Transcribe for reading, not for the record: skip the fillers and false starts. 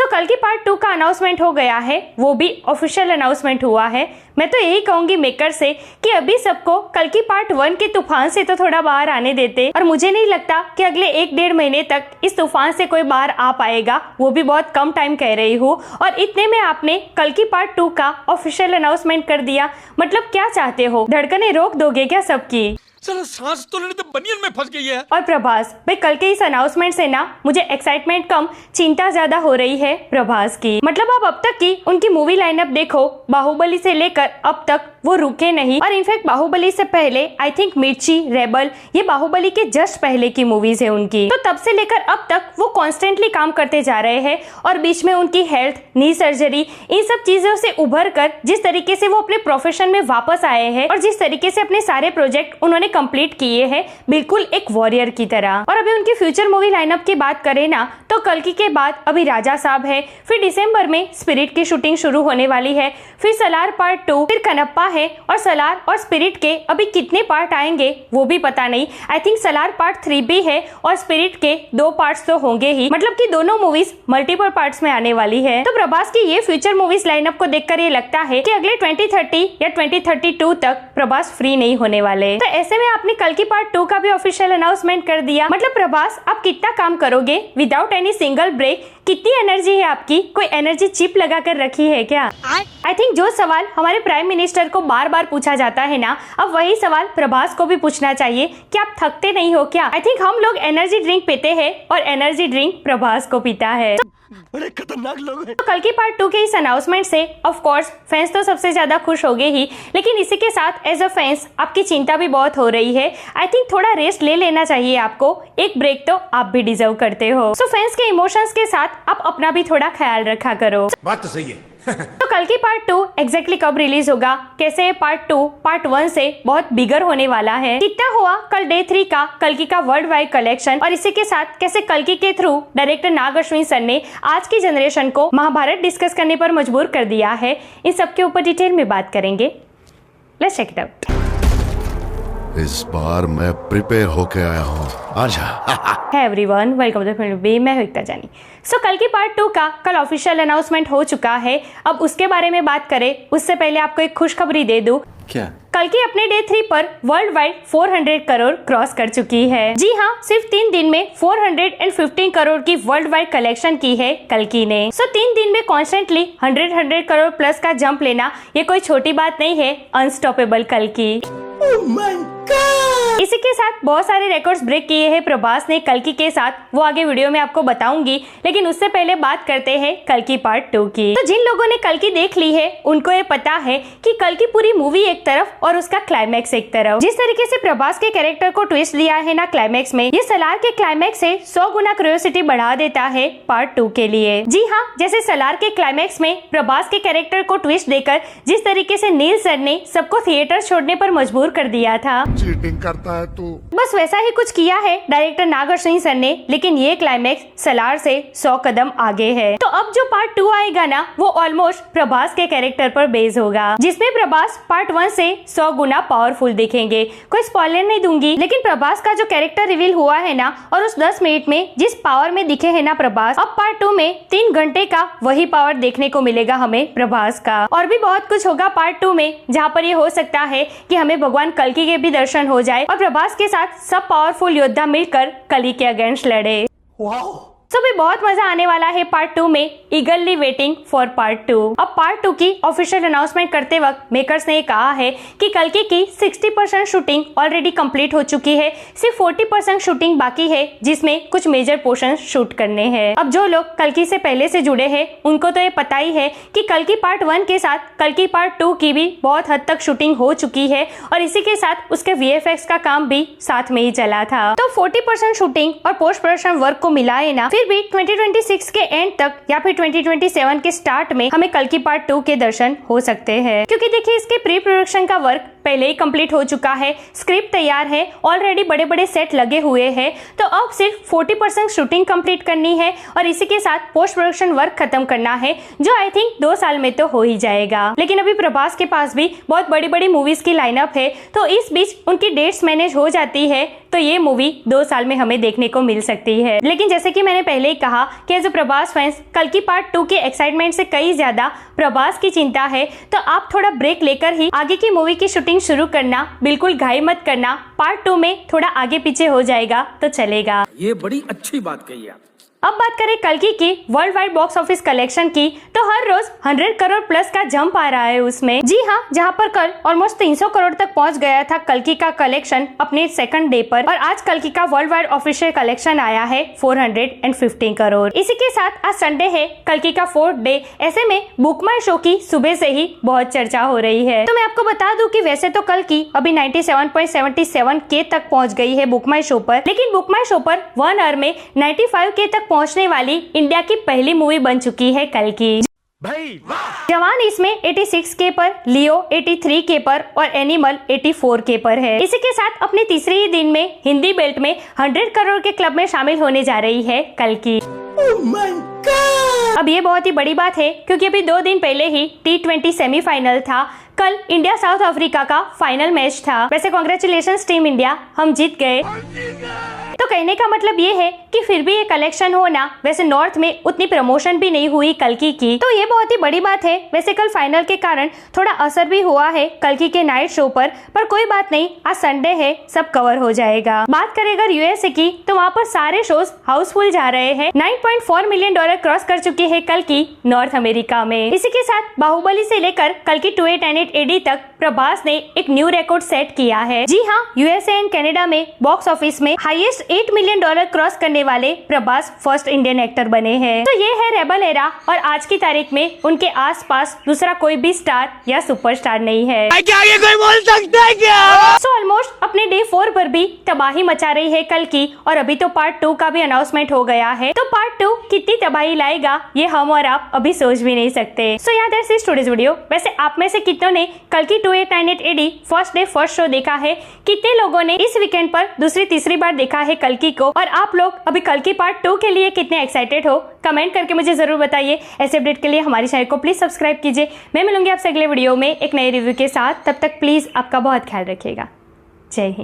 सो कल की पार्ट 2 का अनाउंसमेंट हो गया है, वो भी ऑफिशियल अनाउंसमेंट हुआ है। मैं तो यही कहूंगी मेकर से कि अभी सबको कल की पार्ट 1 के तूफान से तो थोड़ा बाहर आने देते, और मुझे नहीं लगता कि अगले 1-1.5 महीने तक इस तूफान से कोई बाहर आ पाएगा, वो भी बहुत कम टाइम कह रही हूँ। और इतने में आपने कल की पार्ट 2 का ऑफिशियल अनाउंसमेंट कर दिया, मतलब क्या चाहते हो, धड़कने रोक दोगे क्या सबकी? चलो सांस तो लेने तो बनियन में फंस गई है। और प्रभास भाई, कल के इस अनाउंसमेंट से ना मुझे एक्साइटमेंट कम चिंता ज्यादा हो रही है प्रभास की। मतलब आप अब तक की उनकी मूवी लाइनअप देखो, बाहुबली से लेकर अब तक वो रुके नहीं, और इनफैक्ट बाहुबली से पहले आई थिंक मिर्ची, रेबल, ये बाहुबली के जस्ट पहले की मूवीज है उनकी। तो तब से लेकर अब तक वो कॉन्स्टेंटली काम करते जा रहे हैं, और बीच में उनकी हेल्थ, नी सर्जरी, इन सब चीजों से उभर कर जिस तरीके से वो अपने प्रोफेशन में वापस आए हैं और जिस तरीके से अपने सारे प्रोजेक्ट उन्होंने कंप्लीट किए हैं, बिल्कुल एक वॉरियर की तरह। और अभी उनकी फ्यूचर मूवी लाइनअप की बात करें ना, तो कल्कि के बाद अभी राजा साहब है, फिर दिसंबर में स्पिरिट की शूटिंग शुरू होने वाली है, फिर सलार पार्ट 2, फिर कनप्पा है, और सलार और स्पिरिट के अभी कितने पार्ट आएंगे वो भी पता नहीं। आई थिंक सलार पार्ट 3 भी है और स्पिरिट के 2 पार्ट्स तो होंगे ही, मतलब कि दोनों मूवीज मल्टीपल पार्ट्स में आने वाली है। तो प्रभास की ये फ्यूचर मूवीज लाइनअप को देखकर ये लगता है कि अगले 2030 या 2032 तक प्रभास फ्री नहीं होने वाले। तो ऐसे में आपने कल की पार्ट 2 का भी ऑफिशियल अनाउंसमेंट कर दिया, मतलब प्रभास आप कितना काम करोगे विदाउट एनी सिंगल ब्रेक? कितनी एनर्जी है आपकी? कोई एनर्जी चिप लगा कर रखी है क्या? आई थिंक जो सवाल हमारे प्राइम मिनिस्टर को बार बार पूछा जाता है ना, अब वही सवाल प्रभास को भी पूछना चाहिए कि आप थकते नहीं हो क्या? आई थिंक हम लोग एनर्जी ड्रिंक पीते हैं और एनर्जी ड्रिंक प्रभास को पीता है। बड़े खतरनाक लोग हैं। तो कल की पार्ट 2 के इस अनाउंसमेंट से ऑफ कोर्स फैंस तो सबसे ज्यादा खुश हो गए ही, लेकिन इसी के साथ एज अ फैंस आपकी चिंता भी बहुत हो रही है। आई थिंक थोड़ा रेस्ट ले लेना चाहिए आपको, एक ब्रेक तो आप भी डिजर्व करते हो। सो फैंस के इमोशंस के साथ आप अपना भी थोड़ा ख्याल रखा करो। बात तो सही है। तो कल की पार्ट 2 एग्जैक्टली कब रिलीज होगा, कैसे पार्ट 2 पार्ट 1 से बहुत बिगर होने वाला है, कितना हुआ कल डे 3 का कल्कि का वर्ल्ड वाइड कलेक्शन, और इसी के साथ कैसे कल्कि के थ्रू डायरेक्टर नाग अश्विन सर ने आज की जनरेशन को महाभारत डिस्कस करने पर मजबूर कर दिया है, इन सब के ऊपर डिटेल में बात करेंगे। Let's check it out. इस बार मैं प्रिपेयर होके आया हूँ। आजा। Hi everyone, welcome to the film B, मैं हूं एकता जानी। सो कल की पार्ट 2 का कल ऑफिशियल अनाउंसमेंट हो चुका है। अब उसके बारे में बात करें उससे पहले आपको एक खुशखबरी दे दूं। क्या? कल की अपने डे 3 पर वर्ल्ड वाइड 400 करोड़ क्रॉस कर चुकी है। जी हाँ, सिर्फ 3 दिन में 415 करोड़ की वर्ल्ड वाइड कलेक्शन की है कल्कि ने। सो 3 दिन में कॉन्स्टेंटली 100 करोड़ प्लस का जंप लेना ये कोई छोटी बात नहीं है अनस्टॉपेबल कल्कि। इसी के साथ बहुत सारे रिकॉर्ड्स ब्रेक किए हैं प्रभास ने कल्कि के साथ, वो आगे वीडियो में आपको बताऊंगी, लेकिन उससे पहले बात करते हैं कल्कि पार्ट 2 की। तो जिन लोगों ने कल्कि देख ली है उनको ये पता है कि कल्कि पूरी मूवी एक तरफ और उसका क्लाइमैक्स एक तरफ। जिस तरीके से प्रभास के कैरेक्टर को ट्विस्ट दिया है ना क्लाइमैक्स में, ये सलार के क्लाइमैक्स से 100 गुना क्यूरियोसिटी बढ़ा देता है पार्ट 2 के लिए। जी हाँ, जैसे सलार के क्लाइमैक्स में प्रभास के कैरेक्टर को ट्विस्ट देकर जिस तरीके से नील सर ने सबको थिएटर छोड़ने पर मजबूर कर दिया था, चीटिंग करता है तू। बस वैसा ही कुछ किया है डायरेक्टर नाग अश्विन सर ने, लेकिन ये क्लाइमैक्स सलार से 100 कदम आगे है। तो अब जो पार्ट 2 आएगा ना, वो ऑलमोस्ट प्रभास के कैरेक्टर पर बेस होगा, जिसमें प्रभास पार्ट 1 से 100 गुना पावरफुल दिखेंगे। कोई स्पॉइलर नहीं दूंगी, लेकिन प्रभास का जो कैरेक्टर रिवील हुआ है ना, और उस 10 मिनट में जिस पावर में दिखे है ना प्रभास, अब पार्ट 2 में 3 घंटे का वही पावर देखने को मिलेगा हमें प्रभास का। और भी बहुत कुछ होगा पार्ट 2 में, जहाँ पर ये हो सकता है कि हमें भगवान कल्कि के भी दर्शन हो जाए और प्रभास के साथ सब पावरफुल योद्धा मिलकर कली के अगेंस्ट लड़े। तो भी बहुत मजा आने वाला है पार्ट 2 में। ईगरली वेटिंग फॉर पार्ट 2। अब पार्ट 2 की ऑफिशियल अनाउंसमेंट करते वक्त मेकर्स ने कहा है कि कल्कि की 60% शूटिंग ऑलरेडी कंप्लीट हो चुकी है, सिर्फ 40% शूटिंग बाकी है, जिसमें कुछ मेजर पोर्शन शूट करने हैं। अब जो लोग कल्कि से पहले से जुड़े हैं उनको तो ये पता ही है कि कल्कि पार्ट 1 के साथ कल्कि पार्ट 2 की भी बहुत हद तक शूटिंग हो चुकी है, और इसी के साथ उसके VFX का काम भी साथ में ही चला था। तो 40% शूटिंग और पोस्ट प्रोडक्शन वर्क को मिलाए ना, फिर भी 2026 के एंड तक या फिर 2027 के स्टार्ट में हमें कल्कि पार्ट 2 के दर्शन हो सकते हैं, क्योंकि देखिए इसके प्री प्रोडक्शन का वर्क पहले ही कंप्लीट हो चुका है, स्क्रिप्ट तैयार है, ऑलरेडी बड़े बड़े सेट लगे हुए हैं। तो अब सिर्फ 40% शूटिंग कंप्लीट करनी है और इसी के साथ पोस्ट प्रोडक्शन वर्क खत्म करना है, जो आई थिंक 2 साल में तो हो ही जाएगा। लेकिन अभी प्रभास के पास भी बहुत बड़ी बड़ी मूवीज की लाइनअप है, तो इस बीच उनकी डेट्स मैनेज हो जाती है तो ये मूवी 2 साल में हमें देखने को मिल सकती है। लेकिन जैसे कि मैंने पहले ही कहा कि एज अ प्रभास फैंस कल्कि पार्ट 2 के एक्साइटमेंट से कई ज्यादा प्रभास की चिंता है, तो आप थोड़ा ब्रेक लेकर ही आगे की मूवी की शूटिंग शुरू करना, बिल्कुल घाई मत करना। पार्ट 2 में थोड़ा आगे पीछे हो जाएगा तो चलेगा। ये बड़ी अच्छी बात कही आप। अब बात करें कल्कि की world wide box office collection की, तो हर रोज 100 करोड़ प्लस का जंप आ रहा है उसमें। जी हाँ, जहाँ पर कल ऑलमोस्ट 300 करोड़ तक पहुंच गया था कल्कि का कलेक्शन अपने सेकंड डे पर, और आज कल्कि का वर्ल्ड वाइड ऑफिशियल कलेक्शन आया है 415 करोड़। इसी के साथ आज संडे है, कल्कि का 4th डे, ऐसे में बुक माई शो की सुबह से ही बहुत चर्चा हो रही है। तो मैं आपको बता दूं कि वैसे तो कल्कि अभी 97.77K तक पहुंच गई है बुक माई शो पर, लेकिन बुक माई शो पर 1 आवर में 95K तक पहुंचने वाली इंडिया की पहली मूवी बन चुकी है कल्कि। भाई जवान इसमें 86K पर, लियो 83K पर और एनिमल 84K पर है। इसी के साथ अपने तीसरे ही दिन में हिंदी बेल्ट में 100 करोड़ के क्लब में शामिल होने जा रही है कल्कि। अब ये बहुत ही बड़ी बात है क्योंकि अभी 2 दिन पहले ही T20 सेमीफाइनल था। कल इंडिया साउथ अफ्रीका का फाइनल मैच था। वैसे कांग्रेचुलेशंस टीम इंडिया, हम जीत गए। तो कहने का मतलब ये है कि फिर भी ये कलेक्शन होना, वैसे नॉर्थ में उतनी प्रमोशन भी नहीं हुई कल्कि की, तो ये बहुत ही बड़ी बात है। वैसे कल फाइनल के कारण थोड़ा असर भी हुआ है कल्कि के नाइट शो पर कोई बात नहीं, आज संडे है, सब कवर हो जाएगा। बात करें अगर यूएसए की, तो वहाँ पर सारे शोज हाउसफुल जा रहे हैं। $9.4 मिलियन क्रॉस कर चुकी है कल्कि नॉर्थ अमेरिका में। इसी के साथ बाहुबली से लेकर कल्कि 2898 AD तक प्रभास ने एक न्यू रिकॉर्ड सेट किया है। जी हाँ, यूएसए एंड कनाडा में बॉक्स ऑफिस में हाईएस्ट $8 मिलियन क्रॉस करने वाले प्रभास फर्स्ट इंडियन एक्टर बने हैं। तो ये है रेबल एरा, और आज की तारीख में उनके आसपास दूसरा कोई भी स्टार या सुपरस्टार नहीं है। क्या ये कोई बोल सकता है क्या? सो ऑलमोस्ट अपने डे 4 पर भी तबाही मचा रही है कल्कि, और अभी तो पार्ट 2 का भी अनाउंसमेंट हो गया है। तो पार्ट 2 कितनी तबाही लाएगा ये हम और आप अभी सोच भी नहीं सकते। सो यार दैट्स इट टुडेस वीडियो। वैसे आप में से कितनों ने कल्कि 2898 AD first day first show देखा है? कितने लोगों ने इस वीकेंड पर दूसरी तीसरी बार देखा है कल्कि को? और आप लोग अभी कल्कि पार्ट 2 के लिए कितने एक्साइटेड हो? कमेंट करके मुझे जरूर बताइए। ऐसे अपडेट के लिए हमारे चैनल को प्लीज सब्सक्राइब कीजिए। मैं मिलूंगी आपसे अगले वीडियो में एक नए रिव्यू के साथ। तब तक प्लीज आपका बहुत ख्याल रखिएगा। जय हिंद।